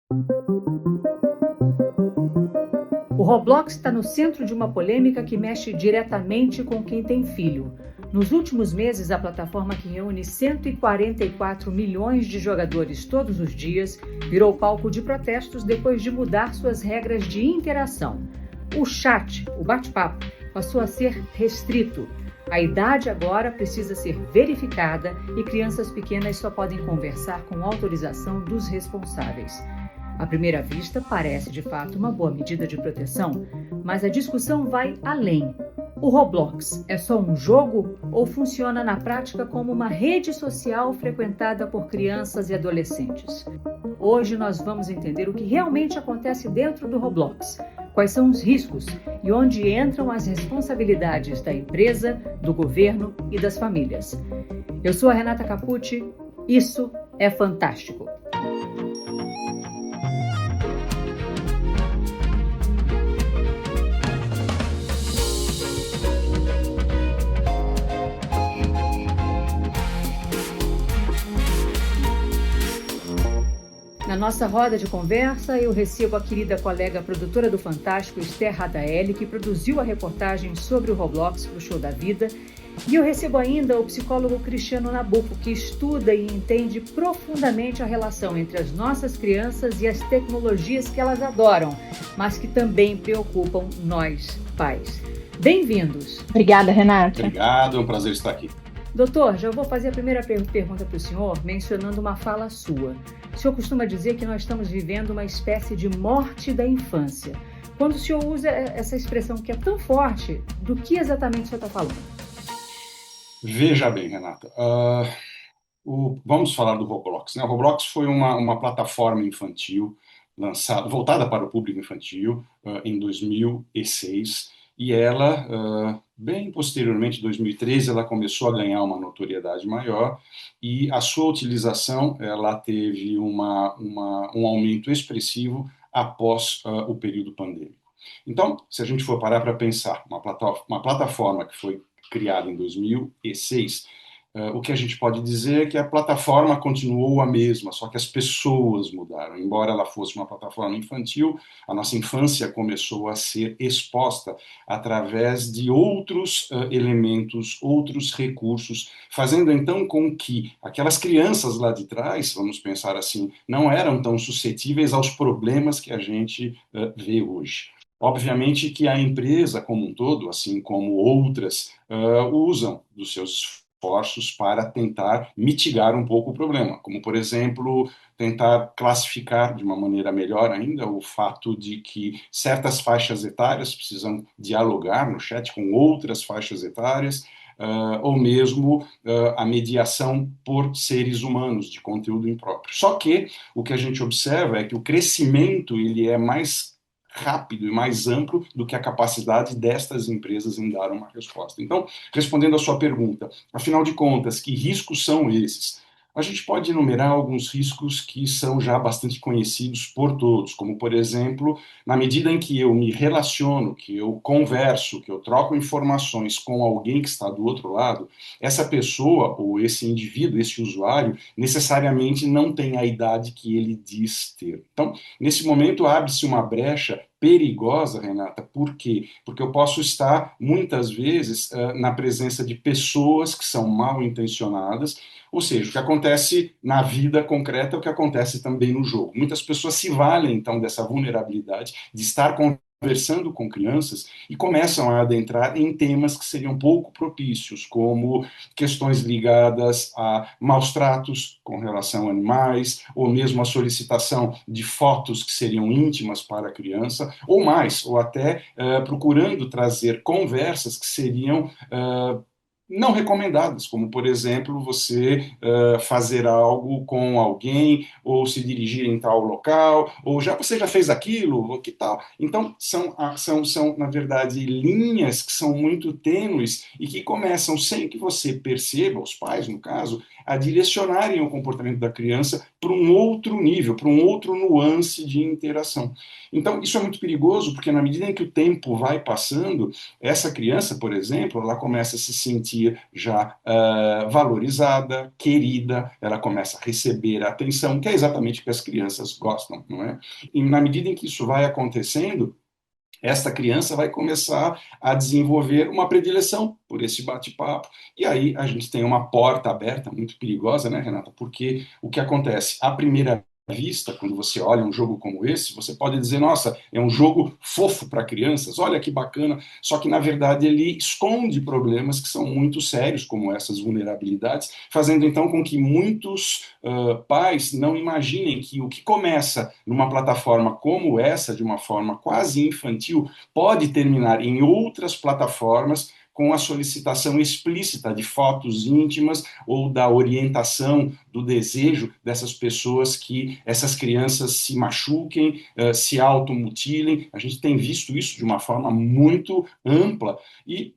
O Roblox está no centro de uma polêmica que mexe diretamente com quem tem filho. Nos últimos meses, a plataforma que reúne 144 milhões de jogadores todos os dias virou palco de protestos depois de mudar suas regras de interação. O chat, o bate-papo, passou a ser restrito. A idade agora precisa ser verificada e crianças pequenas só podem conversar com autorização dos responsáveis. À primeira vista, parece de fato uma boa medida de proteção, mas a discussão vai além. O Roblox é só um jogo ou funciona na prática como uma rede social frequentada por crianças e adolescentes? Hoje nós vamos entender o que realmente acontece dentro do Roblox, quais são os riscos e onde entram as responsabilidades da empresa, do governo e das famílias. Eu sou a Renata Capucci, isso é fantástico. Na nossa roda de conversa, eu recebo a querida colega produtora do Fantástico, Esther Radaeli, que produziu a reportagem sobre o Roblox para o Show da Vida. E eu recebo ainda o psicólogo Cristiano Nabuco, que estuda e entende profundamente a relação entre as nossas crianças e as tecnologias que elas adoram, mas que também preocupam nós, pais. Bem-vindos! Obrigada, Renata. Obrigado, é um prazer estar aqui. Doutor, já vou fazer a primeira pergunta para o senhor, mencionando uma fala sua. O senhor costuma dizer que nós estamos vivendo uma espécie de morte da infância. Quando o senhor usa essa expressão que é tão forte, do que exatamente o senhor está falando? Veja bem, Renata, vamos falar do Roblox, né? O Roblox foi uma plataforma infantil voltada para o público infantil em 2006 e ela, bem posteriormente, em 2013, ela começou a ganhar uma notoriedade maior e a sua utilização ela teve um aumento expressivo após o período pandêmico. Então, se a gente for parar para pensar, uma plataforma que foi criada em 2006, o que a gente pode dizer é que a plataforma continuou a mesma, só que as pessoas mudaram. Embora ela fosse uma plataforma infantil, a nossa infância começou a ser exposta através de outros elementos, outros recursos, fazendo então com que aquelas crianças lá de trás, vamos pensar assim, não eram tão suscetíveis aos problemas que a gente vê hoje. Obviamente que a empresa como um todo, assim como outras, usam dos seus esforços para tentar mitigar um pouco o problema, como, por exemplo, tentar classificar de uma maneira melhor ainda o fato de que certas faixas etárias precisam dialogar no chat com outras faixas etárias, ou mesmo a mediação por seres humanos de conteúdo impróprio. Só que o que a gente observa é que o crescimento ele é mais rápido e mais amplo do que a capacidade destas empresas em dar uma resposta. Então, respondendo à sua pergunta, afinal de contas, que riscos são esses? A gente pode enumerar alguns riscos que são já bastante conhecidos por todos, como, por exemplo, na medida em que eu me relaciono, que eu converso, que eu troco informações com alguém que está do outro lado, essa pessoa, ou esse indivíduo, esse usuário, necessariamente não tem a idade que ele diz ter. Então, nesse momento, abre-se uma brecha perigosa, Renata, por quê? Porque eu posso estar, muitas vezes, na presença de pessoas que são mal intencionadas, ou seja, o que acontece na vida concreta é o que acontece também no jogo. Muitas pessoas se valem, então, dessa vulnerabilidade de estar conversando com crianças e começam a adentrar em temas que seriam pouco propícios, como questões ligadas a maus tratos com relação a animais, ou mesmo a solicitação de fotos que seriam íntimas para a criança, ou mais, ou até procurando trazer conversas que seriam não recomendadas, como, por exemplo, você fazer algo com alguém, ou se dirigir em tal local, ou você já fez aquilo, ou que tal. Então, são, na verdade, linhas que são muito tênues e que começam, sem que você perceba, os pais, no caso, a direcionarem o comportamento da criança para um outro nível, para um outro nuance de interação. Então, isso é muito perigoso, porque na medida em que o tempo vai passando, essa criança, por exemplo, ela começa a se sentir já valorizada, querida, ela começa a receber atenção, que é exatamente o que as crianças gostam, não é? E na medida em que isso vai acontecendo, esta criança vai começar a desenvolver uma predileção por esse bate-papo. E aí a gente tem uma porta aberta muito perigosa, né, Renata? Porque o que acontece? À primeira vista, quando você olha um jogo como esse, você pode dizer, nossa, é um jogo fofo para crianças, olha que bacana, só que na verdade ele esconde problemas que são muito sérios, como essas vulnerabilidades, fazendo então com que muitos pais não imaginem que o que começa numa plataforma como essa, de uma forma quase infantil, pode terminar em outras plataformas com a solicitação explícita de fotos íntimas ou da orientação do desejo dessas pessoas que essas crianças se machuquem, se automutilem. A gente tem visto isso de uma forma muito ampla e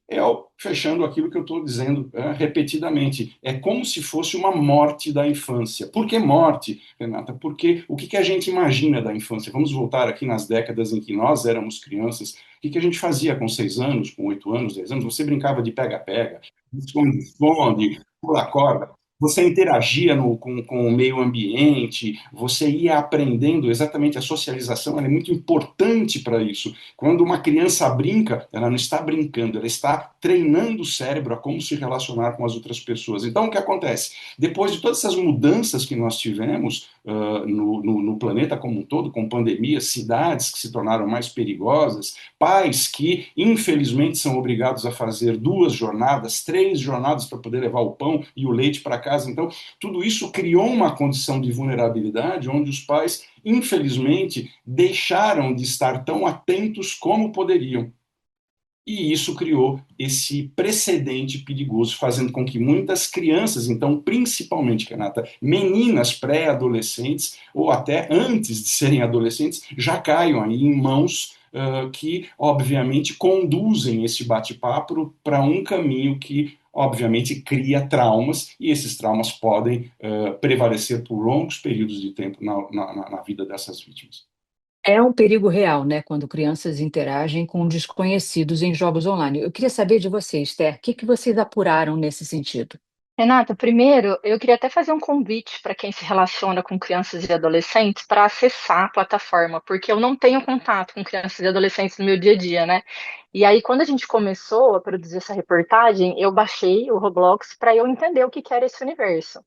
fechando aquilo que eu estou dizendo repetidamente, é como se fosse uma morte da infância. Por que morte, Renata? Porque o que a gente imagina da infância? Vamos voltar aqui nas décadas em que nós éramos crianças. O que a gente fazia com 6 anos, com 8 anos, 10 anos? Você brincava de pega-pega, esconde-esconde, pula corda. Você interagia com o meio ambiente, você ia aprendendo exatamente a socialização, ela é muito importante para isso. Quando uma criança brinca, ela não está brincando, ela está treinando o cérebro a como se relacionar com as outras pessoas. Então, o que acontece? Depois de todas essas mudanças que nós tivemos no planeta como um todo, com pandemias, cidades que se tornaram mais perigosas, pais que, infelizmente, são obrigados a fazer 2 jornadas, 3 jornadas para poder levar o pão e o leite para casa. Então, tudo isso criou uma condição de vulnerabilidade onde os pais, infelizmente, deixaram de estar tão atentos como poderiam. E isso criou esse precedente perigoso, fazendo com que muitas crianças, então, principalmente, Renata, meninas pré-adolescentes, ou até antes de serem adolescentes, já caiam aí em mãos que, obviamente, conduzem esse bate-papo para um caminho que, obviamente, cria traumas, e esses traumas podem prevalecer por longos períodos de tempo na vida dessas vítimas. É um perigo real, né, quando crianças interagem com desconhecidos em jogos online. Eu queria saber de você, Esther, o que que vocês apuraram nesse sentido? Renata, primeiro, eu queria até fazer um convite para quem se relaciona com crianças e adolescentes para acessar a plataforma, porque eu não tenho contato com crianças e adolescentes no meu dia a dia, né? E aí, quando a gente começou a produzir essa reportagem, eu baixei o Roblox para eu entender o que que era esse universo.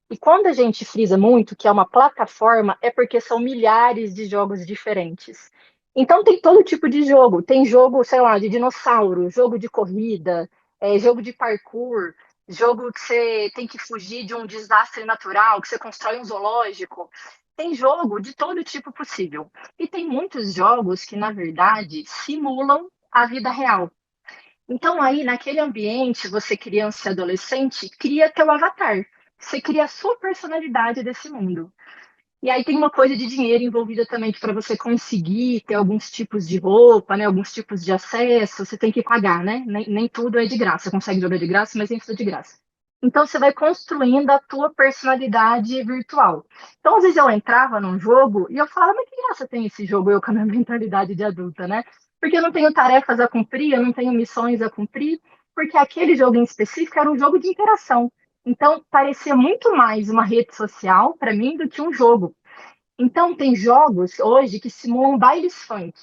E quando a gente frisa muito que é uma plataforma, é porque são milhares de jogos diferentes. Então tem todo tipo de jogo. Tem jogo, sei lá, de dinossauro, jogo de corrida, jogo de parkour, jogo que você tem que fugir de um desastre natural, que você constrói um zoológico. Tem jogo de todo tipo possível. E tem muitos jogos que, na verdade, simulam a vida real. Então, aí, naquele ambiente, você, criança e adolescente, cria teu avatar. Você cria a sua personalidade desse mundo. E aí tem uma coisa de dinheiro envolvida também, que para você conseguir ter alguns tipos de roupa, né, alguns tipos de acesso, você tem que pagar, né? Nem tudo é de graça. Você consegue jogar de graça, mas nem tudo é de graça. Então você vai construindo a tua personalidade virtual. Então, às vezes eu entrava num jogo e eu falava, mas que graça tem esse jogo, eu com a minha mentalidade de adulta, né? Porque eu não tenho tarefas a cumprir, eu não tenho missões a cumprir, porque aquele jogo em específico era um jogo de interação. Então, parecia muito mais uma rede social para mim do que um jogo. Então, tem jogos hoje que simulam bailes funk.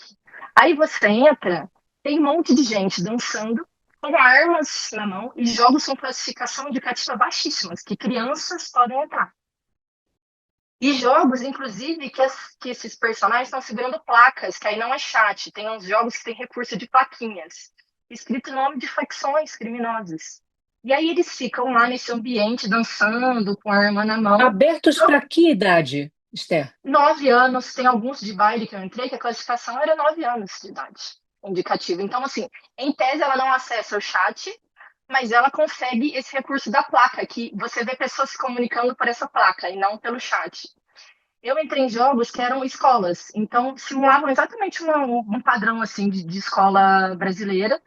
Aí você entra, tem um monte de gente dançando com armas na mão e jogos com classificação indicativa baixíssimas, que crianças podem entrar. E jogos, inclusive, que esses personagens estão segurando placas, que aí não é chat. Tem uns jogos que tem recurso de plaquinhas, escrito nome de facções criminosas. E aí eles ficam lá nesse ambiente dançando, com a arma na mão. Abertos para que idade, Esther? 9 anos, tem alguns de baile que eu entrei, que a classificação era 9 anos de idade, indicativa. Então, assim, em tese ela não acessa o chat, mas ela consegue esse recurso da placa, que você vê pessoas se comunicando por essa placa e não pelo chat. Eu entrei em jogos que eram escolas, então simulavam exatamente um padrão assim de escola brasileira.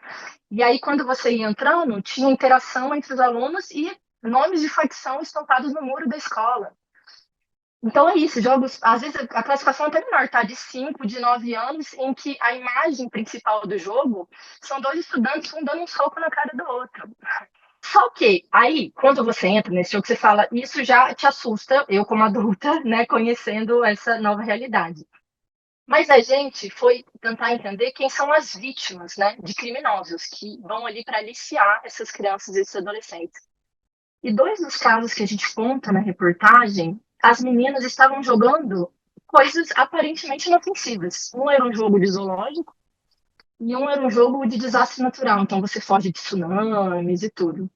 E aí, quando você ia entrando, tinha interação entre os alunos e nomes de facção estampados no muro da escola. Então é isso, jogos, às vezes a classificação é até menor, tá? De 5, de 9 anos, em que a imagem principal do jogo são dois estudantes um dando um soco na cara do outro. Só que aí, quando você entra nesse jogo, você fala, isso já te assusta, eu como adulta, né, conhecendo essa nova realidade. Mas a gente foi tentar entender quem são as vítimas, né, de criminosos que vão ali para aliciar essas crianças e esses adolescentes. E dois dos casos que a gente conta na reportagem, as meninas estavam jogando coisas aparentemente inofensivas. Um era um jogo de zoológico e um era um jogo de desastre natural. Então você foge de tsunamis e tudo.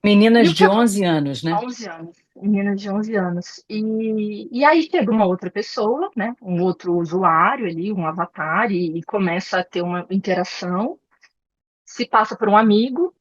E Meninas o que de aconteceu? 11 anos, né? 11 anos, meninas de 11 anos. E aí chega uma outra pessoa, né, um outro usuário ali, um avatar, e começa a ter uma interação, se passa por um amigo,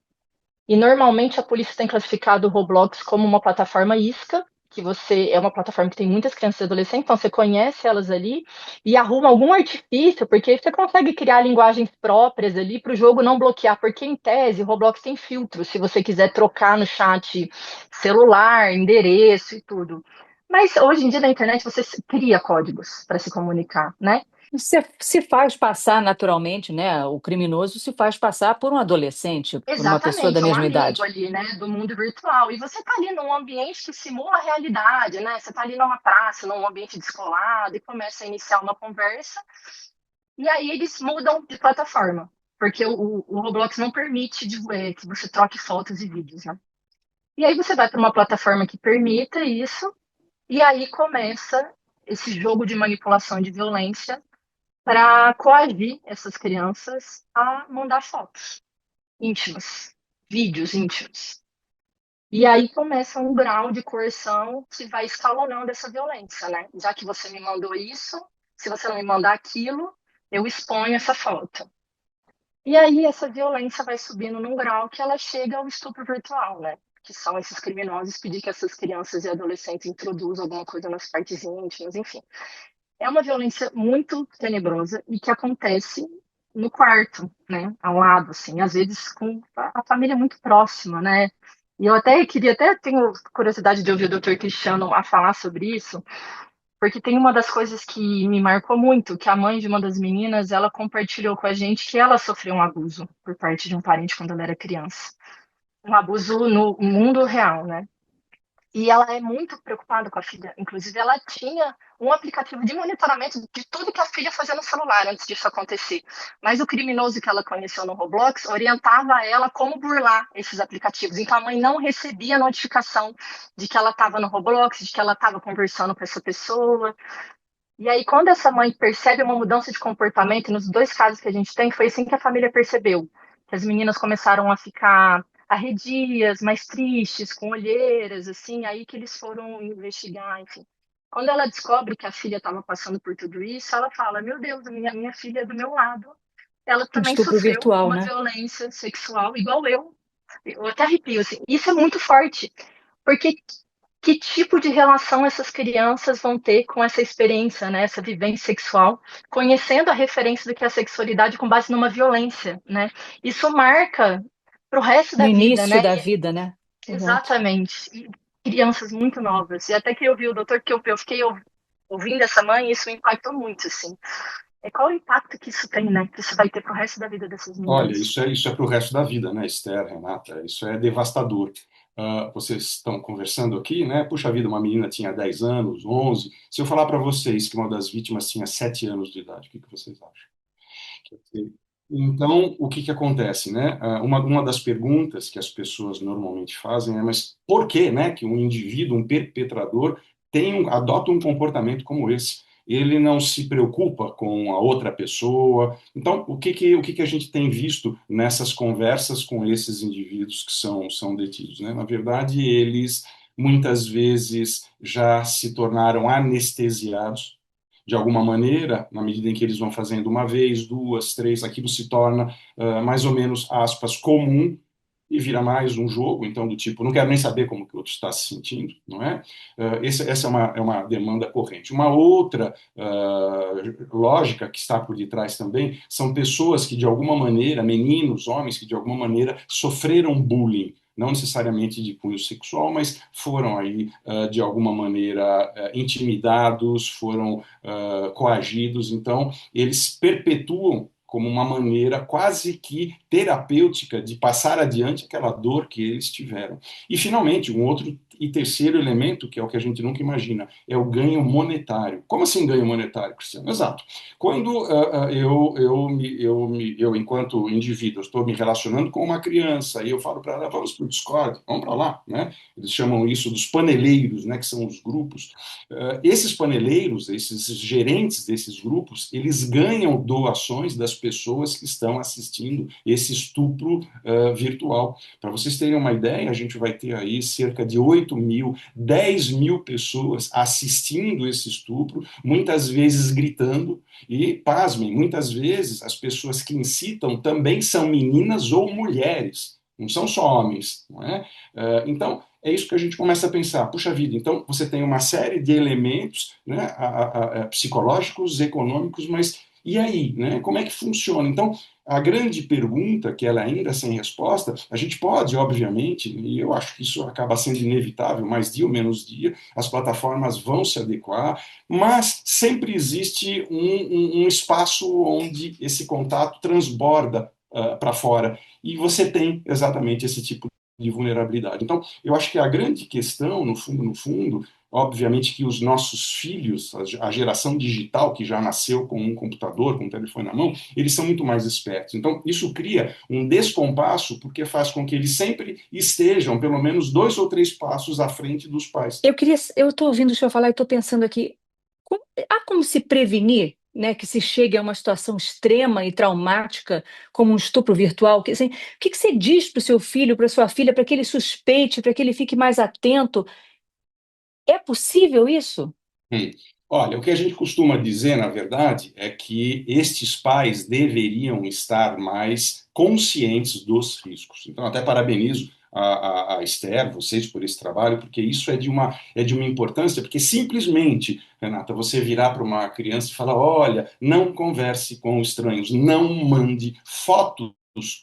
e normalmente a polícia tem classificado o Roblox como uma plataforma isca, que você é uma plataforma que tem muitas crianças e adolescentes, então você conhece elas ali e arruma algum artifício, porque você consegue criar linguagens próprias ali para o jogo não bloquear, porque em tese o Roblox tem filtro, se você quiser trocar no chat celular, endereço e tudo. Mas hoje em dia na internet você cria códigos para se comunicar, né? Você se faz passar naturalmente, né? O criminoso se faz passar por um adolescente, por uma pessoa da Exatamente, é um mesma amigo idade. ali, né, do mundo virtual. E você tá ali num ambiente que simula a realidade, né? Você tá ali numa praça, num ambiente descolado e começa a iniciar uma conversa. E aí eles mudam de plataforma, porque o Roblox não permite que você troque fotos e vídeos, né? E aí você vai para uma plataforma que permita isso, e aí começa esse jogo de manipulação e de violência para coagir essas crianças a mandar fotos íntimas, vídeos íntimos. E aí começa um grau de coerção que vai escalonando essa violência, né? Já que você me mandou isso, se você não me mandar aquilo, eu exponho essa foto. E aí essa violência vai subindo num grau que ela chega ao estupro virtual, né? Que são esses criminosos pedir que essas crianças e adolescentes introduzam alguma coisa nas partes íntimas, enfim. É uma violência muito tenebrosa e que acontece no quarto, né, ao lado, assim, às vezes com a família muito próxima, né? E eu até queria, até tenho curiosidade de ouvir o doutor Cristiano a falar sobre isso, porque tem uma das coisas que me marcou muito, que a mãe de uma das meninas, ela compartilhou com a gente que ela sofreu um abuso por parte de um parente quando ela era criança. Um abuso no mundo real, né? E ela é muito preocupada com a filha. Inclusive, ela tinha um aplicativo de monitoramento de tudo que a filha fazia no celular antes disso acontecer. Mas o criminoso que ela conheceu no Roblox orientava ela como burlar esses aplicativos. Então, a mãe não recebia notificação de que ela estava no Roblox, de que ela estava conversando com essa pessoa. E aí, quando essa mãe percebe uma mudança de comportamento, nos dois casos que a gente tem, foi assim que a família percebeu. Que as meninas começaram a ficar arredias, mais tristes, com olheiras, assim, aí que eles foram investigar, enfim. Quando ela descobre que a filha estava passando por tudo isso, ela fala: Meu Deus, minha filha é do meu lado. Ela Um também estupro sofreu virtual, uma né? violência sexual, igual eu. Eu até arrepio, assim. Isso é muito forte, porque que tipo de relação essas crianças vão ter com essa experiência, né, essa vivência sexual, conhecendo a referência do que é a sexualidade com base numa violência, né? Isso marca para o resto No da vida, início né? da vida, né? Exato. Exatamente. E crianças muito novas. E até que eu vi o doutor, que eu fiquei ouvindo essa mãe, e isso me impactou muito, assim. É qual o impacto que isso tem, né? Que isso vai ter para o resto da vida dessas Olha, meninas. isso é para o resto da vida, né, Esther, Renata? Isso é devastador. Vocês estão conversando aqui, né? Puxa vida, uma menina tinha 10 anos, 11. Se eu falar para vocês que uma das vítimas tinha 7 anos de idade, o que que vocês acham? Então, o que que acontece, né? Uma das perguntas que as pessoas normalmente fazem é, mas por que, né, que um indivíduo, um perpetrador, adota um comportamento como esse? Ele não se preocupa com a outra pessoa. Então, o que que a gente tem visto nessas conversas com esses indivíduos que são detidos, né? Na verdade, eles muitas vezes já se tornaram anestesiados de alguma maneira, na medida em que eles vão fazendo uma vez, duas, três, aquilo se torna mais ou menos, aspas, comum e vira mais um jogo, então, do tipo, não quero nem saber como que o outro está se sentindo, não é? Essa é uma demanda corrente. Uma outra lógica que está por detrás também são pessoas que, de alguma maneira, meninos, homens que, de alguma maneira, sofreram bullying não necessariamente de cunho sexual, mas foram aí, de alguma maneira, intimidados, foram coagidos. Então, eles perpetuam como uma maneira quase que terapêutica de passar adiante aquela dor que eles tiveram. E, finalmente, um outro e terceiro elemento, que é o que a gente nunca imagina, é o ganho monetário. Como assim ganho monetário, Cristiano? Exato. Quando eu, enquanto indivíduo, estou me relacionando com uma criança e eu falo para ela, vamos para o Discord, vamos para lá, né? Eles chamam isso dos paneleiros, né? Que são os grupos. Esses paneleiros, esses gerentes desses grupos, eles ganham doações das pessoas que estão assistindo esse estupro virtual. Para vocês terem uma ideia, a gente vai ter aí cerca de 8.000, 10.000 pessoas assistindo esse estupro, muitas vezes gritando, e, pasmem, muitas vezes as pessoas que incitam também são meninas ou mulheres, não são só homens, não é? Então, é isso que a gente começa a pensar. Puxa vida, então você tem uma série de elementos, né, psicológicos, econômicos, mas e aí, né? Como é que funciona? Então, a grande pergunta, que ela ainda sem resposta, a gente pode, obviamente, e eu acho que isso acaba sendo inevitável, mais dia ou menos dia, as plataformas vão se adequar, mas sempre existe um espaço onde esse contato transborda para fora, e você tem exatamente esse tipo de vulnerabilidade. Então, eu acho que a grande questão, no fundo, obviamente que os nossos filhos, a geração digital que já nasceu com um computador, com um telefone na mão, eles são muito mais espertos. Então, isso cria um descompasso, porque faz com que eles sempre estejam pelo menos 2 ou 3 passos à frente dos pais. Eu estou ouvindo o senhor falar e estou pensando aqui, há como se prevenir, né, que se chegue a uma situação extrema e traumática, como um estupro virtual? Assim, o que você diz para o seu filho, para a sua filha, para que ele suspeite, para que ele fique mais atento? É possível isso? Hum. Olha, o que a gente costuma dizer, na verdade, é que estes pais deveriam estar mais conscientes dos riscos. Então, até parabenizo a Esther, vocês por esse trabalho, porque isso é de uma importância, porque simplesmente, Renata, você virar para uma criança e falar, olha, não converse com estranhos, não mande fotos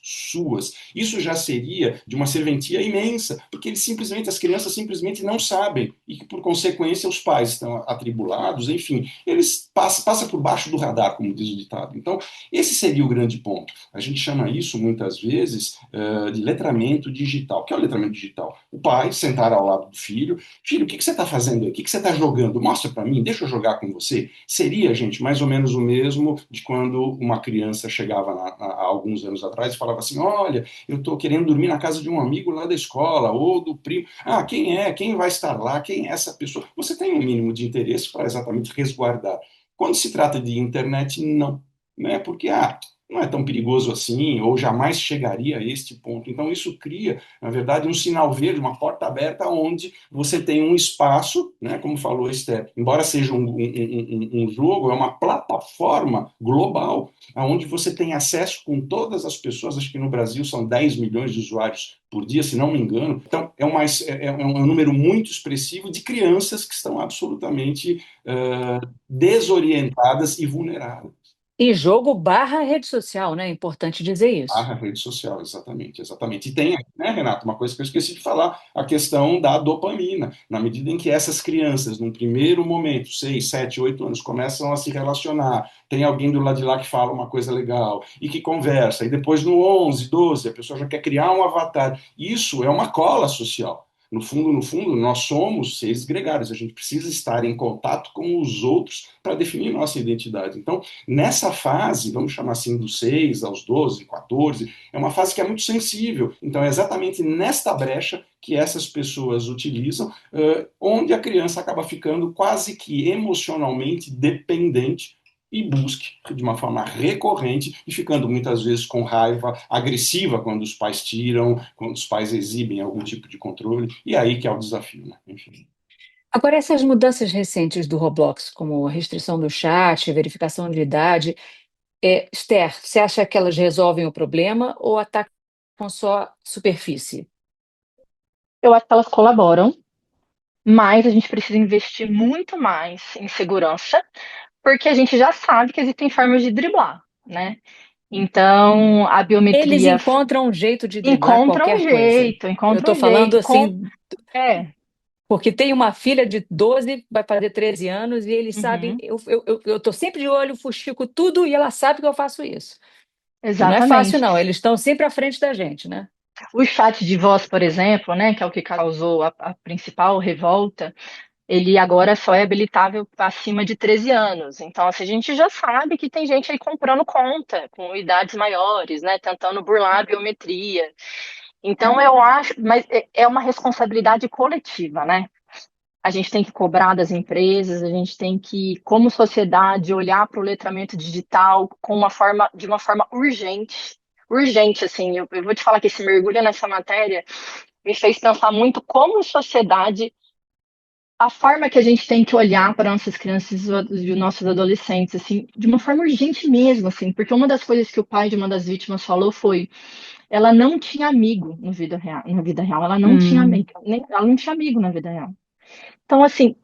suas. Isso já seria de uma serventia imensa, porque as crianças simplesmente não sabem e que, por consequência, os pais estão atribulados, enfim, eles passam por baixo do radar, como diz o ditado. Então, esse seria o grande ponto. A gente chama isso, muitas vezes, de letramento digital. O que é o letramento digital? O pai sentar ao lado do filho, filho, o que você está fazendo aí? O que você está jogando? Mostra para mim, deixa eu jogar com você. Seria, gente, mais ou menos o mesmo de quando uma criança chegava há alguns anos atrás e falava assim, olha, eu estou querendo dormir na casa de um amigo lá da escola, ou do primo. Ah, quem é? Quem vai estar lá? Quem é essa pessoa? Você tem um mínimo de interesse para exatamente resguardar. Quando se trata de internet, não. Né? Porque, não é tão perigoso assim, ou jamais chegaria a este ponto. Então, isso cria, na verdade, um sinal verde, uma porta aberta, onde você tem um espaço, né, como falou Esther, embora seja um jogo, é uma plataforma global, onde você tem acesso com todas as pessoas, acho que no Brasil são 10 milhões de usuários por dia, se não me engano. Então, é um número muito expressivo de crianças que estão absolutamente desorientadas e vulneráveis. E jogo barra rede social, né? É importante dizer isso. A rede social, exatamente, exatamente. E tem, né, Renato, uma coisa que eu esqueci de falar, a questão da dopamina. Na medida em que essas crianças, num primeiro momento, 6, 7, 8 anos, começam a se relacionar, tem alguém do lado de lá que fala uma coisa legal e que conversa, e depois no 11, 12, a pessoa já quer criar um avatar. Isso é uma cola social. No fundo, nós somos seres gregários, a gente precisa estar em contato com os outros para definir nossa identidade. Então, nessa fase, vamos chamar assim, dos 6 aos 12, 14, é uma fase que é muito sensível. Então, é exatamente nesta brecha que essas pessoas utilizam, onde a criança acaba ficando quase que emocionalmente dependente e busque de uma forma recorrente e ficando muitas vezes com raiva agressiva quando os pais tiram, quando os pais exibem algum tipo de controle, e aí que é o desafio, né? Enfim. Agora, essas mudanças recentes do Roblox, como a restrição do chat, verificação de idade, Esther, você acha que elas resolvem o problema ou atacam só superfície? Eu acho que elas colaboram, mas a gente precisa investir muito mais em segurança, porque a gente já sabe que existem formas de driblar, né? Então, a Eles biometria encontram um jeito de driblar qualquer coisa. Eu encontra estou um falando jeito, assim, é, porque tem uma filha de 12, vai fazer 13 anos, e eles sabem, uhum, eu estou sempre de olho, fuxico tudo, e ela sabe que eu faço isso. E não é fácil, exatamente. não. Eles estão sempre à frente da gente, né? O chat de voz, por exemplo, né, que é o que causou a principal revolta, ele agora só é habilitável acima de 13 anos. Então, assim, a gente já sabe que tem gente aí comprando conta com idades maiores, né, tentando burlar a biometria. Então, eu acho, mas é uma responsabilidade coletiva, né? A gente tem que cobrar das empresas, a gente tem que, como sociedade, olhar para o letramento digital de uma forma urgente. Urgente, assim, eu vou te falar que esse mergulho nessa matéria me fez pensar muito como sociedade a forma que a gente tem que olhar para nossas crianças e os nossos adolescentes, assim, de uma forma urgente mesmo, assim, porque uma das coisas que o pai de uma das vítimas falou foi, ela não tinha amigo no vida real, na vida real, ela não tinha Hum. amigo, ela não tinha amigo na vida real. Então, assim,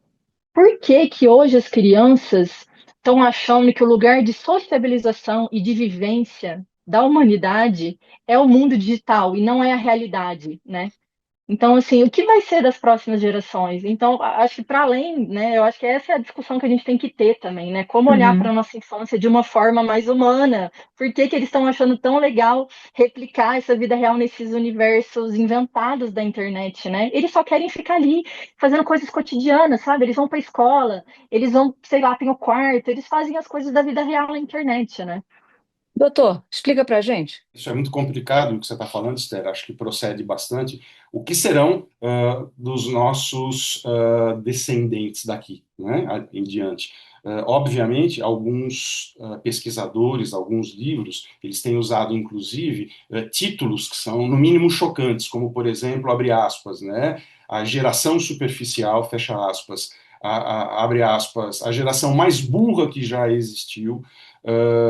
por que que hoje as crianças estão achando que o lugar de sociabilização e de vivência da humanidade é o mundo digital e não é a realidade, né? Então, assim, o que vai ser das próximas gerações? Então, acho que para além, né, eu acho que essa é a discussão que a gente tem que ter também, né? Como olhar para a Uhum. nossa infância de uma forma mais humana? Por que que eles estão achando tão legal replicar essa vida real nesses universos inventados da internet, né? Eles só querem ficar ali fazendo coisas cotidianas, sabe? Eles vão para a escola, eles vão, sei lá, tem o quarto, eles fazem as coisas da vida real na internet, né? Doutor, explica pra gente. Isso é muito complicado o que você está falando, Esther. Acho que procede bastante. O que serão dos nossos descendentes daqui, né, em diante? Obviamente, alguns pesquisadores, alguns livros, eles têm usado, inclusive, títulos que são, no mínimo, chocantes, como, por exemplo, abre aspas, né, a geração superficial, fecha aspas, abre aspas, a geração mais burra que já existiu.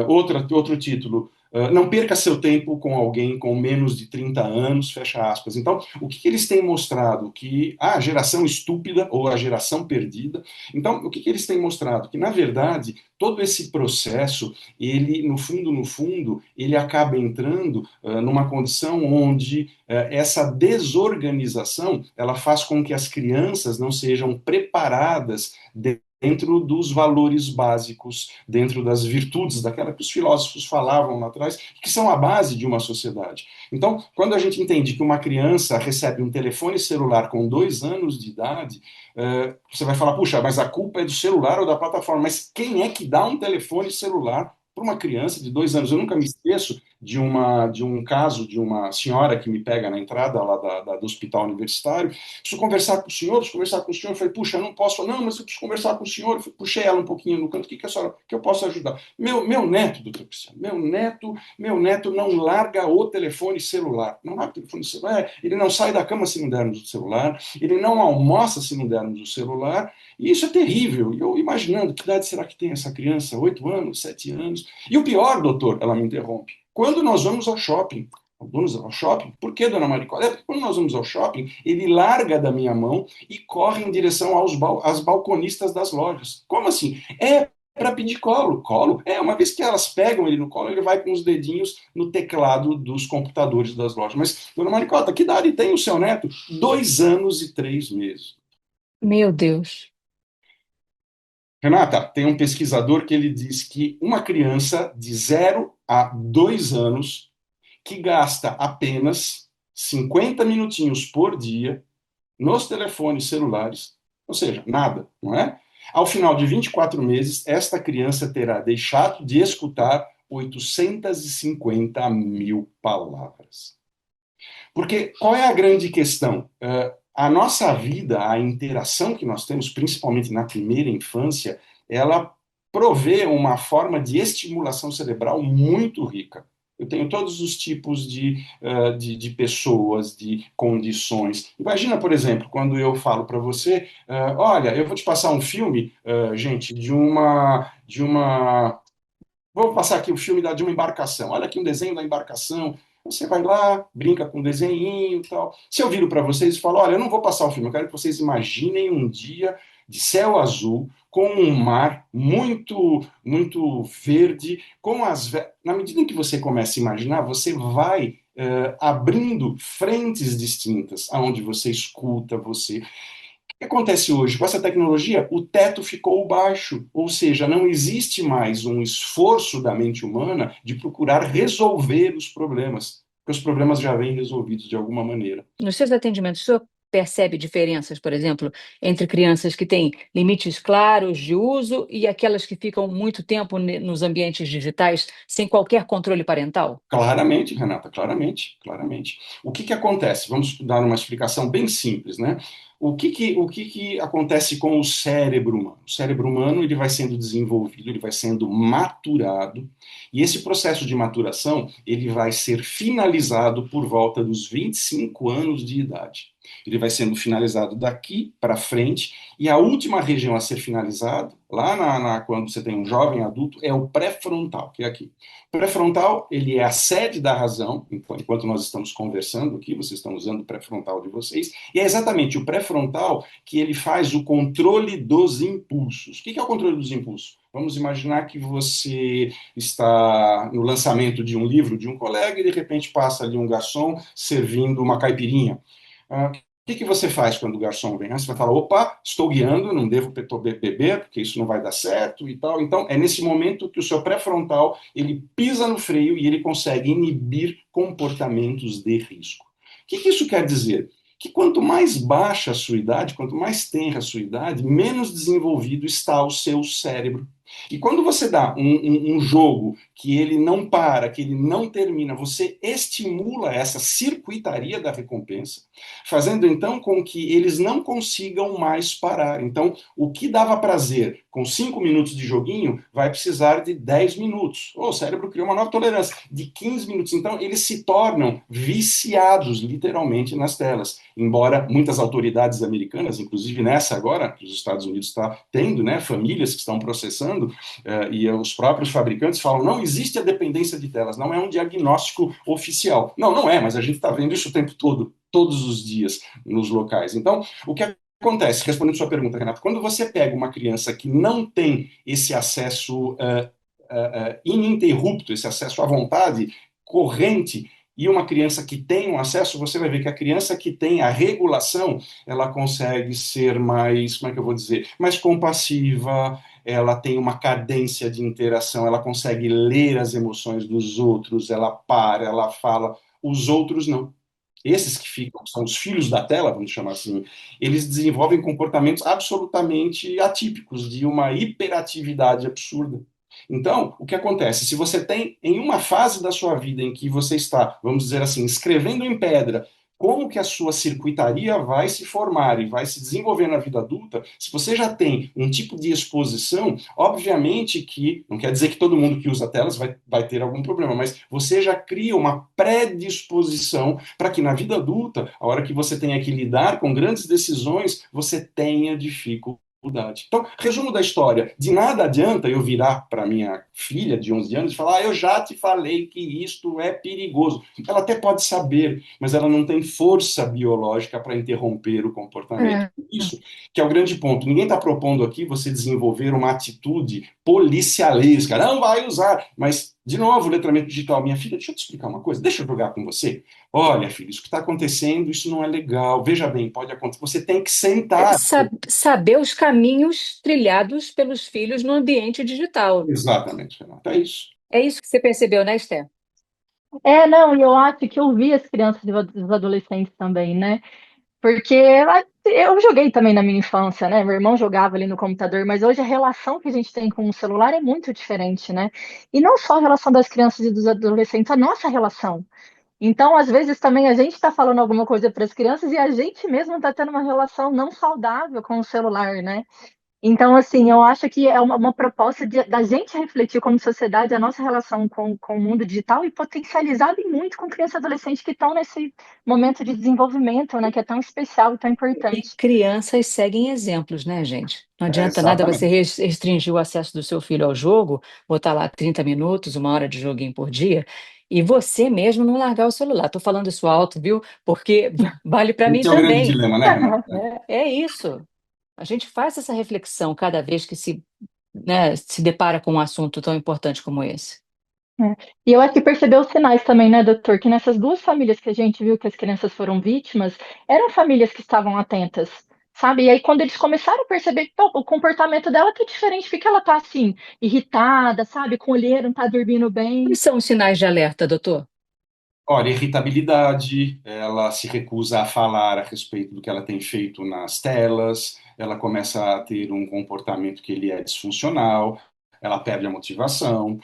Outro título, não perca seu tempo com alguém com menos de 30 anos, fecha aspas. Então, o que eles têm mostrado? Que a geração estúpida ou a geração perdida. Então, o que eles têm mostrado? Que, na verdade, todo esse processo, ele, no fundo, ele acaba entrando numa condição onde essa desorganização, ela faz com que as crianças não sejam preparadas dentro dos valores básicos, dentro das virtudes, daquela que os filósofos falavam lá atrás, que são a base de uma sociedade. Então, quando a gente entende que uma criança recebe um telefone celular com 2 anos de idade, você vai falar, puxa, mas a culpa é do celular ou da plataforma. Mas quem é que dá um telefone celular para uma criança de 2 anos? Eu nunca me esqueço de um caso de uma senhora que me pega na entrada lá do hospital universitário. Preciso conversar com o senhor, preciso conversar com o senhor. Eu falei, puxa, eu não posso. Não, mas eu preciso conversar com o senhor. Eu puxei ela um pouquinho no canto. O que, que a senhora, que eu posso ajudar? Meu neto, doutor Cristiano, meu neto não larga o telefone celular. Não larga o telefone celular. Ele não sai da cama se não dermos o celular. Ele não almoça se não dermos o celular. E isso é terrível. E eu imaginando, que idade será que tem essa criança? 8 anos, 7 anos? E o pior, doutor, ela me interrompe. Quando nós vamos ao shopping, vamos ao shopping? Por que, dona Maricota? É porque quando nós vamos ao shopping, ele larga da minha mão e corre em direção às balconistas das lojas. Como assim? É para pedir colo. Colo? É, uma vez que elas pegam ele no colo, ele vai com os dedinhos no teclado dos computadores das lojas. Mas, dona Maricota, que idade tem o seu neto? 2 anos e 3 meses. Meu Deus. Renata, tem um pesquisador que ele diz que uma criança de 0 a 2 anos que gasta apenas 50 minutinhos por dia nos telefones celulares, ou seja, nada, não é? Ao final de 24 meses, esta criança terá deixado de escutar 850 mil palavras. Porque qual é a grande questão? A nossa vida, a interação que nós temos, principalmente na primeira infância, ela provê uma forma de estimulação cerebral muito rica. Eu tenho todos os tipos de pessoas, de condições. Imagina, por exemplo, quando eu falo para você, olha, eu vou te passar um filme, gente, de uma. Vou passar aqui o filme de uma embarcação. Olha aqui um desenho da embarcação. Você vai lá, brinca com um desenhinho e tal. Se eu viro para vocês e falo, olha, eu não vou passar o filme, eu quero que vocês imaginem um dia de céu azul, com um mar muito, muito verde, na medida em que você começa a imaginar, você vai abrindo frentes distintas, aonde você escuta, você o que acontece hoje? Com essa tecnologia, o teto ficou baixo, ou seja, não existe mais um esforço da mente humana de procurar resolver os problemas, porque os problemas já vêm resolvidos de alguma maneira. Nos seus atendimentos, o senhor percebe diferenças, por exemplo, entre crianças que têm limites claros de uso e aquelas que ficam muito tempo nos ambientes digitais sem qualquer controle parental? Claramente, Renata, claramente, claramente. O que que acontece? Vamos dar uma explicação bem simples, né? O que que acontece com o cérebro humano? O cérebro humano ele vai sendo desenvolvido, ele vai sendo maturado, e esse processo de maturação ele vai ser finalizado por volta dos 25 anos de idade. Ele vai sendo finalizado daqui para frente, e a última região a ser finalizada, lá quando você tem um jovem adulto, é o pré-frontal, que é aqui. O pré-frontal, ele é a sede da razão, enquanto nós estamos conversando aqui, vocês estão usando o pré-frontal de vocês, e é exatamente o pré-frontal que ele faz o controle dos impulsos. O que é o controle dos impulsos? Vamos imaginar que você está no lançamento de um livro de um colega e de repente passa ali um garçom servindo uma caipirinha. O que que você faz quando o garçom vem? Você vai falar, opa, estou guiando, não devo beber, porque isso não vai dar certo e tal. Então, é nesse momento que o seu pré-frontal, ele pisa no freio e ele consegue inibir comportamentos de risco. O que que isso quer dizer? Que quanto mais baixa a sua idade, quanto mais tenra a sua idade, menos desenvolvido está o seu cérebro. E quando você dá um jogo que ele não para, que ele não termina, você estimula essa circuitaria da recompensa, fazendo então com que eles não consigam mais parar. Então, o que dava prazer com 5 minutos de joguinho vai precisar de 10 minutos. O cérebro criou uma nova tolerância de 15 minutos. Então, eles se tornam viciados, literalmente, nas telas. Embora muitas autoridades americanas, inclusive nessa agora, que os Estados Unidos está tendo, né, famílias que estão processando, e os próprios fabricantes falam, não existe a dependência de telas, não é um diagnóstico oficial. Não, não é, mas a gente está vendo isso o tempo todo, todos os dias nos locais. Então, o que acontece, respondendo sua pergunta, Renato, quando você pega uma criança que não tem esse acesso ininterrupto, esse acesso à vontade corrente, e uma criança que tem um acesso, você vai ver que a criança que tem a regulação, ela consegue ser mais, como é que eu vou dizer, mais compassiva, ela tem uma cadência de interação, ela consegue ler as emoções dos outros, ela para, ela fala, os outros não. Esses que ficam, são os filhos da tela, vamos chamar assim, eles desenvolvem comportamentos absolutamente atípicos, de uma hiperatividade absurda. Então, o que acontece? Se você tem em uma fase da sua vida em que você está, vamos dizer assim, escrevendo em pedra como que a sua circuitaria vai se formar e vai se desenvolver na vida adulta, se você já tem um tipo de exposição, obviamente que, não quer dizer que todo mundo que usa telas vai ter algum problema, mas você já cria uma predisposição para que na vida adulta, a hora que você tenha que lidar com grandes decisões, você tenha dificuldade. Então, resumo da história: de nada adianta eu virar para minha filha de 11 anos e falar, eu já te falei que isto é perigoso. Ela até pode saber, mas ela não tem força biológica para interromper o comportamento. É. Isso que é o grande ponto. Ninguém está propondo aqui você desenvolver uma atitude policialesca. Não vai usar, mas, de novo, letramento digital. Minha filha, deixa eu te explicar uma coisa, deixa eu jogar com você. Olha, filho, isso que está acontecendo, isso não é legal. Veja bem, pode acontecer. Você tem que sentar. Saber os caminhos trilhados pelos filhos no ambiente digital. Exatamente, Renata, é isso. É isso que você percebeu, né, Esther? Não, e eu acho que eu vi as crianças e os adolescentes também, né? Porque eu joguei também na minha infância, né? Meu irmão jogava ali no computador, mas hoje a relação que a gente tem com o celular é muito diferente, né? E não só a relação das crianças e dos adolescentes, a nossa relação. Então, às vezes também a gente está falando alguma coisa para as crianças e a gente mesmo está tendo uma relação não saudável com o celular, né? Então, assim, eu acho que é uma proposta da gente refletir como sociedade a nossa relação com o mundo digital e potencializada e muito com crianças e adolescentes que estão nesse momento de desenvolvimento, né, que é tão especial e tão E importante. crianças seguem exemplos, né, gente? Não É, adianta nada você exatamente. restringir o acesso do seu filho ao jogo, botar lá 30 minutos, 1 hora de joguinho por dia, e você mesmo não largar o celular. Estou falando isso alto, viu? Porque vale para mim Esse é o grande também. dilema, né, Renata? É isso. A gente faz essa reflexão cada vez que né, se depara com um assunto tão importante como esse. É. E eu acho que percebeu os sinais também, né, doutor? Que nessas duas famílias que a gente viu que as crianças foram vítimas, eram famílias que estavam atentas, sabe? E aí, quando eles começaram a perceber que pô, o comportamento dela tá diferente, porque ela tá assim, irritada, sabe? Com olheira, não tá dormindo Quais bem. são os sinais de alerta, doutor? Olha, irritabilidade, ela se recusa a falar a respeito do que ela tem feito nas telas, ela começa a ter um comportamento que ele é disfuncional, ela perde a motivação,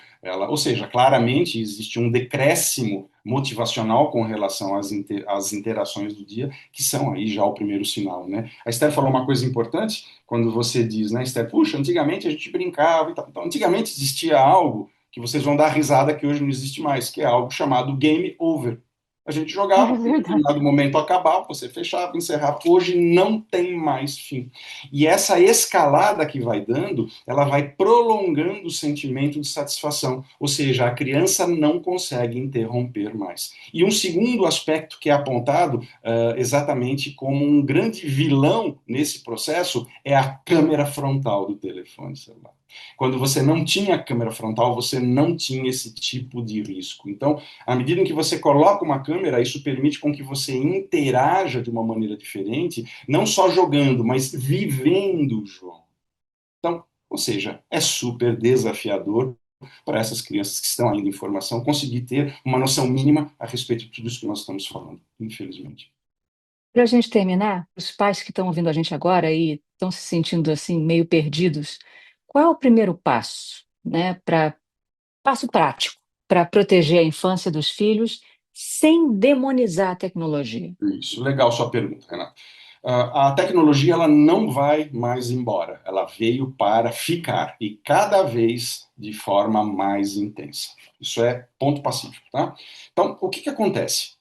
ou seja, claramente existe um decréscimo motivacional com relação às interações do dia, que são aí já o primeiro sinal, né? A Esther falou uma coisa importante quando você diz, né, Esther, puxa, antigamente a gente brincava e tal. Então, antigamente existia algo que vocês vão dar risada que hoje não existe mais, que é algo chamado game over. A gente É jogava, em verdade. determinado momento acabava, você fechava, encerrava. Hoje não tem mais fim. E essa escalada que vai dando, ela vai prolongando o sentimento de satisfação. Ou seja, a criança não consegue interromper mais. E um segundo aspecto que é apontado exatamente como um grande vilão nesse processo é a câmera frontal do telefone celular. Quando você não tinha câmera frontal, você não tinha esse tipo de risco. Então, à medida em que você coloca uma câmera, isso permite com que você interaja de uma maneira diferente, não só jogando, mas vivendo o jogo. Então, ou seja, é super desafiador para essas crianças que estão ainda em formação conseguir ter uma noção mínima a respeito de tudo isso que nós estamos falando, infelizmente. Para a gente terminar, os pais que estão ouvindo a gente agora e estão se sentindo assim meio perdidos, qual é o primeiro passo, né, passo prático para proteger a infância dos filhos sem demonizar a tecnologia? Isso, legal sua pergunta, Renato. A tecnologia ela não vai mais embora, ela veio para ficar e cada vez de forma mais intensa. Isso é ponto pacífico, tá? Então, o que que acontece?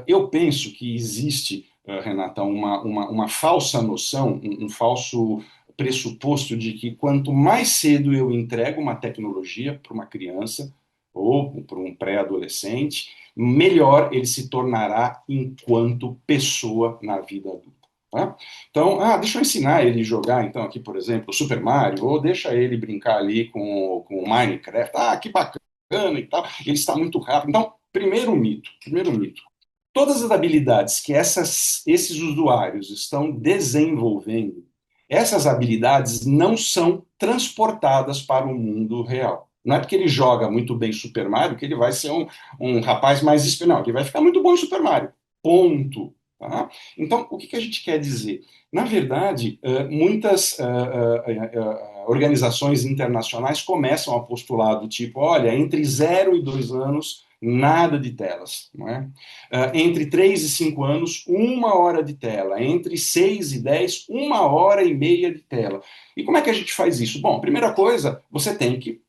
Eu penso que existe, Renata, uma falsa noção, um falso pressuposto de que quanto mais cedo eu entrego uma tecnologia para uma criança ou para um pré-adolescente, melhor ele se tornará enquanto pessoa na vida adulta. Tá? Então, deixa eu ensinar ele a jogar, então, aqui, por exemplo, Super Mario, ou deixa ele brincar ali com o Minecraft. Que bacana e tal, ele está muito rápido. Então, primeiro mito. Todas as habilidades que esses usuários estão desenvolvendo, essas habilidades não são transportadas para o mundo real. Não é porque ele joga muito bem Super Mario que ele vai ser um rapaz mais esperto. Não, ele vai ficar muito bom em Super Mario. Ponto. Tá? Então, o que que a gente quer dizer? Na verdade, muitas organizações internacionais começam a postular do tipo, olha, entre 0 e 2 anos, nada de telas. Não é? Entre 3 e 5 anos, 1 hora de tela. Entre 6 e 10, 1 hora e meia de tela. E como é que a gente faz isso? Bom, primeira coisa, você tem que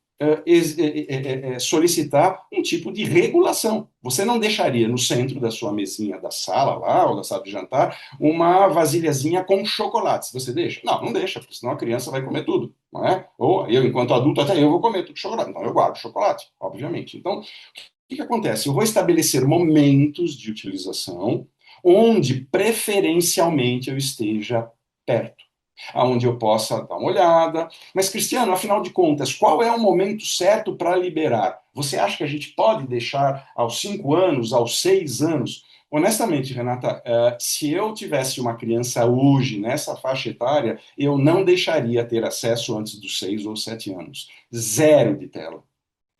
solicitar um tipo de regulação. Você não deixaria no centro da sua mesinha da sala lá, ou da sala de jantar, uma vasilhazinha com chocolates. Você deixa? Não, não deixa, porque senão a criança vai comer tudo, não é? Ou eu, enquanto adulto, até eu vou comer tudo chocolate. Então eu guardo chocolate, obviamente. Então, o que acontece? Eu vou estabelecer momentos de utilização onde preferencialmente eu esteja perto, aonde eu possa dar uma olhada. Mas, Cristiano, afinal de contas, qual é o momento certo para liberar? Você acha que a gente pode deixar aos 5 anos, aos 6 anos? Honestamente, Renata, se eu tivesse uma criança hoje nessa faixa etária, eu não deixaria ter acesso antes dos 6 ou 7 anos. Zero de tela.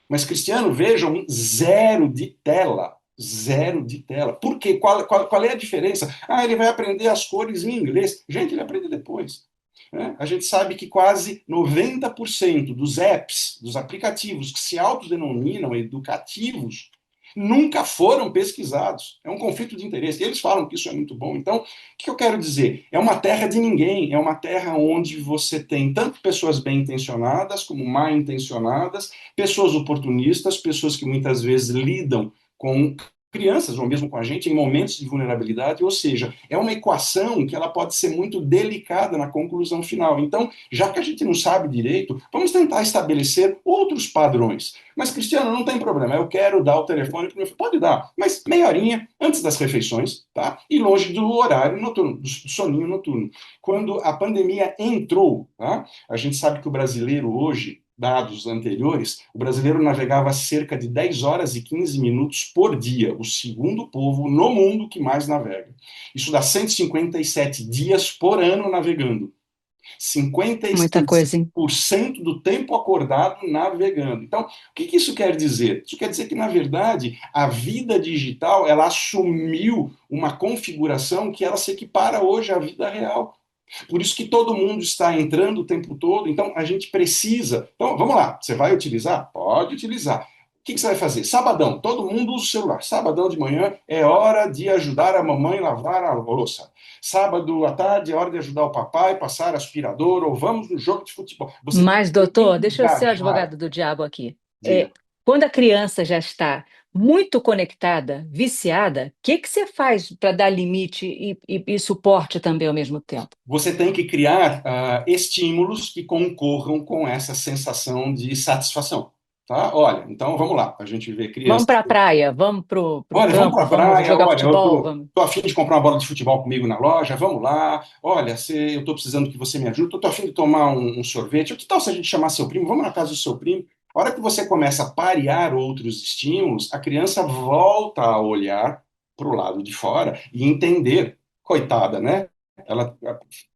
Mas, Cristiano, vejam, zero de tela. Zero de tela. Por quê? Qual é a diferença? Ele vai aprender as cores em inglês. Gente, ele aprende depois. Né? A gente sabe que quase 90% dos apps, dos aplicativos que se autodenominam educativos, nunca foram pesquisados. É um conflito de interesse. Eles falam que isso é muito bom. Então, o que eu quero dizer? É uma terra de ninguém. É uma terra onde você tem tanto pessoas bem intencionadas como mal intencionadas, pessoas oportunistas, pessoas que muitas vezes lidam com crianças, ou mesmo com a gente, em momentos de vulnerabilidade, ou seja, é uma equação que ela pode ser muito delicada na conclusão final. Então, já que a gente não sabe direito, vamos tentar estabelecer outros padrões. Mas, Cristiano, não tem problema, eu quero dar o telefone para o meu filho. Pode dar, mas meia horinha antes das refeições, tá? E longe do horário noturno, do soninho noturno. Quando a pandemia entrou, tá? A gente sabe que o brasileiro hoje, dados anteriores, o brasileiro navegava cerca de 10 horas e 15 minutos por dia, o segundo povo no mundo que mais navega. Isso dá 157 dias por ano navegando. Muita coisa, hein? 56% do tempo acordado navegando. Então, o que isso quer dizer? Isso quer dizer que, na verdade, a vida digital, ela assumiu uma configuração que ela se equipara hoje à vida real. Por isso que todo mundo está entrando o tempo todo, então a gente precisa. Então, vamos lá, você vai utilizar? Pode utilizar. O que você vai fazer? Sabadão, todo mundo usa o celular. Sabadão de manhã é hora de ajudar a mamãe a lavar a louça. Sábado à tarde é hora de ajudar o papai a passar aspirador, ou vamos no jogo de futebol. Você Mas, tem que doutor, deixa eu ser o engajar. advogado do diabo aqui. Diga. Quando a criança já está muito conectada, viciada, o que que você faz para dar limite e suporte também ao mesmo tempo? Você tem que criar estímulos que concorram com essa sensação de satisfação. Tá? Olha, então vamos lá, a gente vê Vamos crianças. para a praia, vamos para o Olha, vamos para campo, a vamos praia, jogar olha, eu futebol, tô, vamos. tô a fim de comprar uma bola de futebol comigo na loja, vamos lá, olha, eu tô precisando que você me ajude, eu tô a fim de tomar um sorvete, que tal se a gente chamar seu primo, vamos na casa do seu primo. A hora que você começa a parear outros estímulos, a criança volta a olhar para o lado de fora e entender, coitada, né? Ela,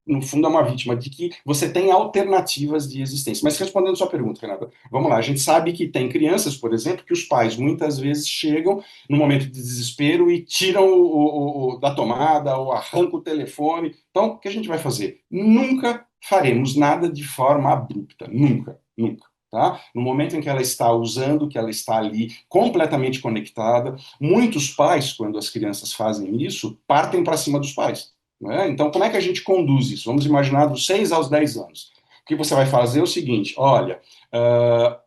no fundo, é uma vítima de que você tem alternativas de existência. Mas respondendo a sua pergunta, Renata, vamos lá. A gente sabe que tem crianças, por exemplo, que os pais muitas vezes chegam no momento de desespero e tiram da tomada ou arrancam o telefone. Então, o que a gente vai fazer? Nunca faremos nada de forma abrupta. Nunca, nunca. Tá? No momento em que ela está usando, que ela está ali completamente conectada, muitos pais, quando as crianças fazem isso, partem para cima dos pais. Né? Então, como é que a gente conduz isso? Vamos imaginar dos 6 aos 10 anos. O que você vai fazer é o seguinte, olha,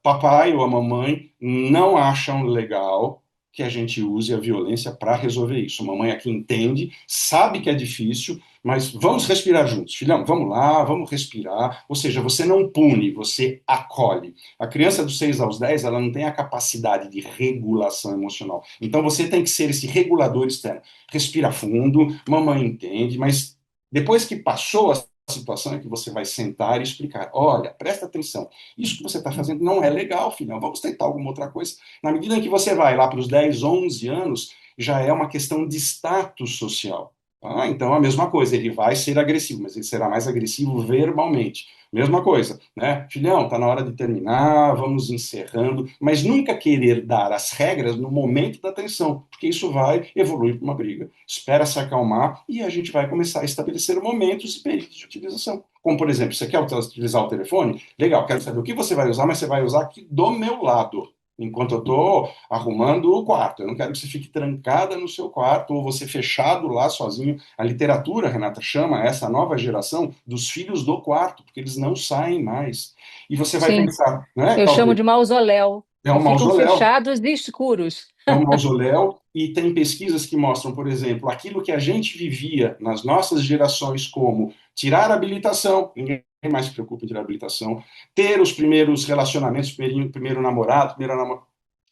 papai ou a mamãe não acham legal que a gente use a violência para resolver isso. A mamãe aqui entende, sabe que é difícil, mas vamos respirar juntos. Filhão, vamos lá, vamos respirar. Ou seja, você não pune, você acolhe. A criança dos 6 aos 10, ela não tem a capacidade de regulação emocional. Então você tem que ser esse regulador externo. Respira fundo, mamãe entende, mas depois que passou a situação é que você vai sentar e explicar. Olha, presta atenção, isso que você está fazendo não é legal, filhão, vamos tentar alguma outra coisa. Na medida em que você vai lá para os 10, 11 anos, já é uma questão de status social. Tá? Então, a mesma coisa, ele vai ser agressivo, mas ele será mais agressivo verbalmente. Mesma coisa, né? Filhão, tá na hora de terminar, vamos encerrando, mas nunca querer dar as regras no momento da tensão, porque isso vai evoluir para uma briga. Espera se acalmar e a gente vai começar a estabelecer momentos e períodos de utilização. Como, por exemplo, você quer utilizar o telefone? Legal, quero saber o que você vai usar, mas você vai usar aqui do meu lado. Enquanto eu estou arrumando o quarto. Eu não quero que você fique trancada no seu quarto ou você fechado lá sozinho. A literatura, Renata, chama essa nova geração dos filhos do quarto, porque eles não saem mais. E você vai Sim, pensar, né? eu chamo Talvez de mausoléu. é um Ficam mausoléu. fechados e escuros. É um mausoléu, e tem pesquisas que mostram, por exemplo, aquilo que a gente vivia nas nossas gerações como tirar a habilitação, ninguém mais se preocupa em tirar a habilitação, ter os primeiros relacionamentos, primeiro namorado,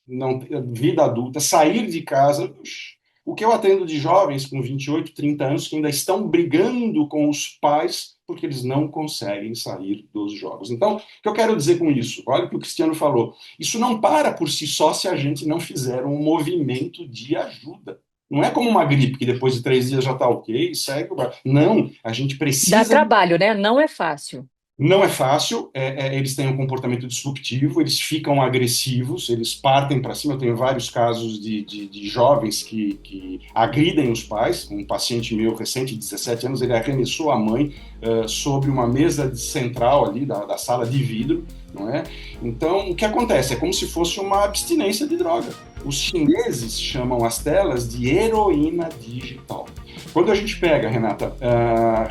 não, vida adulta, sair de casa. O que eu atendo de jovens com 28, 30 anos que ainda estão brigando com os pais porque eles não conseguem sair dos jogos. Então, o que eu quero dizer com isso? Olha o que o Cristiano falou. Isso não para por si só se a gente não fizer um movimento de ajuda. Não é como uma gripe, que depois de 3 dias já está ok, segue o barco. Não, a gente Dá precisa. trabalho, né? Não é fácil. Não é fácil, eles têm um comportamento disruptivo, eles ficam agressivos, eles partem para cima. Eu tenho vários casos de jovens que agridem os pais. Um paciente meu recente, de 17 anos, ele arremessou a mãe sobre uma mesa central ali da sala de vidro, não é? Então, o que acontece? É como se fosse uma abstinência de droga. Os chineses chamam as telas de heroína digital. Quando a gente pega, Renata, a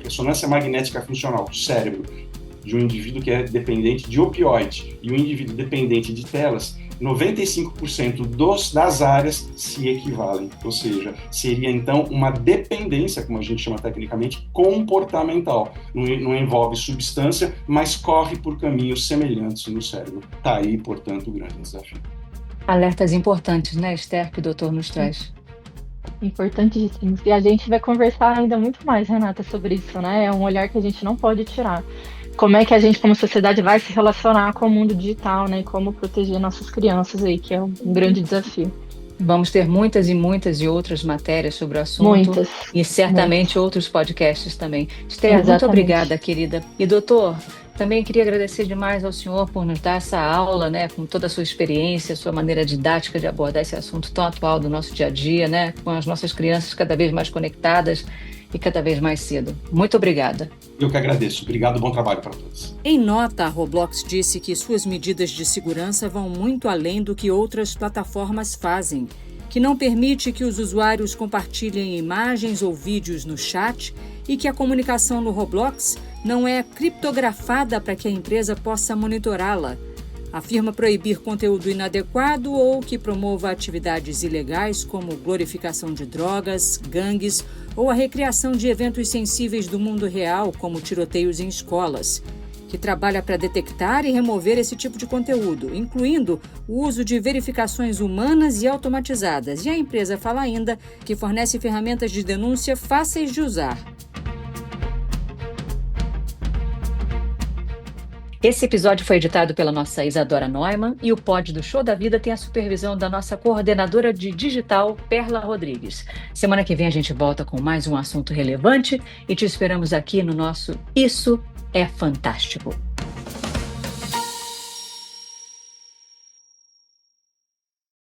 ressonância magnética funcional do cérebro de um indivíduo que é dependente de opioide e um indivíduo dependente de telas, 95% das áreas se equivalem, ou seja, seria então uma dependência, como a gente chama tecnicamente, comportamental. Não envolve substância, mas corre por caminhos semelhantes no cérebro. Está aí, portanto, o grande desafio. Alertas importantes, né, Esther, que o doutor nos traz. Importantíssimo. E a gente vai conversar ainda muito mais, Renata, sobre isso, né? É um olhar que a gente não pode tirar. Como é que a gente, como sociedade, vai se relacionar com o mundo digital, né? E como proteger nossas crianças aí, que é um grande desafio. Vamos ter muitas e outras matérias sobre o assunto. Muitas. E certamente outros podcasts também. Esther, muito Exatamente. obrigada, querida. E doutor, também queria agradecer demais ao senhor por nos dar essa aula, né, com toda a sua experiência, sua maneira didática de abordar esse assunto tão atual do nosso dia a dia, né, com as nossas crianças cada vez mais conectadas e cada vez mais cedo. Muito obrigada. Eu que agradeço. Obrigado, bom trabalho para todos. Em nota, a Roblox disse que suas medidas de segurança vão muito além do que outras plataformas fazem, que não permite que os usuários compartilhem imagens ou vídeos no chat e que a comunicação no Roblox não é criptografada para que a empresa possa monitorá-la. Afirma proibir conteúdo inadequado ou que promova atividades ilegais como glorificação de drogas, gangues ou a recriação de eventos sensíveis do mundo real, como tiroteios em escolas. Que trabalha para detectar e remover esse tipo de conteúdo, incluindo o uso de verificações humanas e automatizadas. E a empresa fala ainda que fornece ferramentas de denúncia fáceis de usar. Esse episódio foi editado pela nossa Isadora Neumann e o pod do Show da Vida tem a supervisão da nossa coordenadora de digital, Perla Rodrigues. Semana que vem a gente volta com mais um assunto relevante e te esperamos aqui no nosso Isso é Fantástico.